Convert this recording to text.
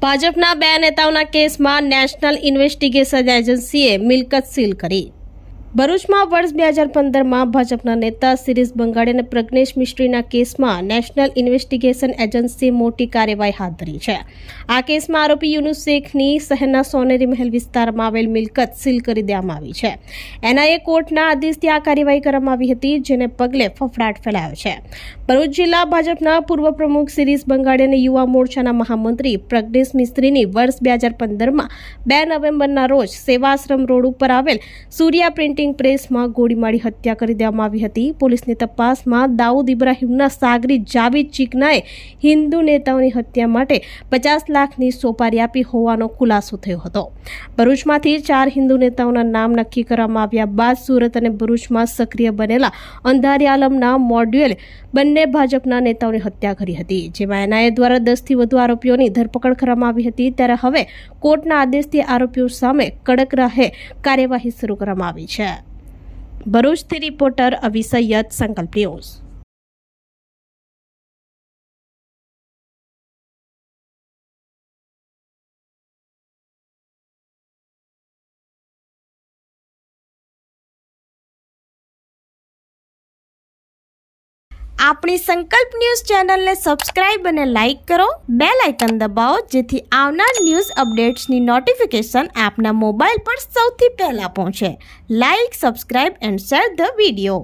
ભાજપના બે નેતાઓના કેસમાં નેશનલ ઇન્વેસ્ટિગેશન એજન્સીએ મિલકત સીલ કરી। ભરૂચમાં વર્ષ 2015માં ભાજપના નેતા શિરીષ બંગાડી અને પ્રજ્ઞેશ મિસ્ત્રીના કેસમાં નેશનલ ઇન્વેસ્ટિગેશન એજન્સીએ મોટી કાર્યવાહી હાથ ધરી છે। આ કેસમાં આરોપી યુનુસ શેખની શહેરના સોનેરી મહેલ વિસ્તારમાં આવેલ મિલકત સીલ કરી દેવામાં આવી છે। એનઆઈએ કોર્ટના આદેશથી આ કાર્યવાહી કરવામાં આવી હતી, જેને પગલે ફફડાટ ફેલાયો છે। ભરૂચ જિલ્લા ભાજપના પૂર્વ પ્રમુખ શિરીષ બંગાડી અને યુવા મોરચાના મહામંત્રી પ્રજ્ઞેશ મિસ્ત્રીની વર્ષ 2015માં 2 નવેમ્બરના રોજ સેવાશ્રમ રોડ ઉપર આવેલ સૂર્યા પ્રિન્ટિંગ પ્રેસમાં ગોળી મારી હત્યા કરી દેવામાં આવી હતી। પોલીસની તપાસમાં દાઉદ ઇબ્રાહિમના સાગરી જાવેદ ચીકનાએ હિન્દુ નેતાઓની હત્યા માટે 50 લાખની સોપારી આપી હોવાનો ખુલાસો થયો હતો। ભરૂચમાંથી 4 હિન્દુ નેતાઓના નામ નક્કી કરવામાં આવ્યા બાદ સુરત અને ભરૂચમાં સક્રિય બનેલા અંધારી આલમના મોડ્યુલે બંને ભાજપના નેતાઓની હત્યા કરી હતી, જેમાં એનઆઈએ દ્વારા 10થી વધુ આરોપીઓની ધરપકડ કરવામાં આવી હતી। ત્યારે હવે કોર્ટના આદેશથી આરોપીઓ સામે કડક રાહે કાર્યવાહી શરૂ કરવામાં આવી છે। ભરૂચથી રિપોર્ટર અવી સૈયદ, સંકલ્પ ન્યૂઝ। આપણી સંકલ્પ ન્યૂઝ ચેનલને સબસ્ક્રાઇબ અને લાઇક કરો, બેલ આઇકન દબાવો જેથી આવનાર ન્યૂઝ અપડેટ્સની નોટિફિકેશન આપના મોબાઈલ પર સૌથી પહેલા પહોંચે। Like, subscribe and share the video.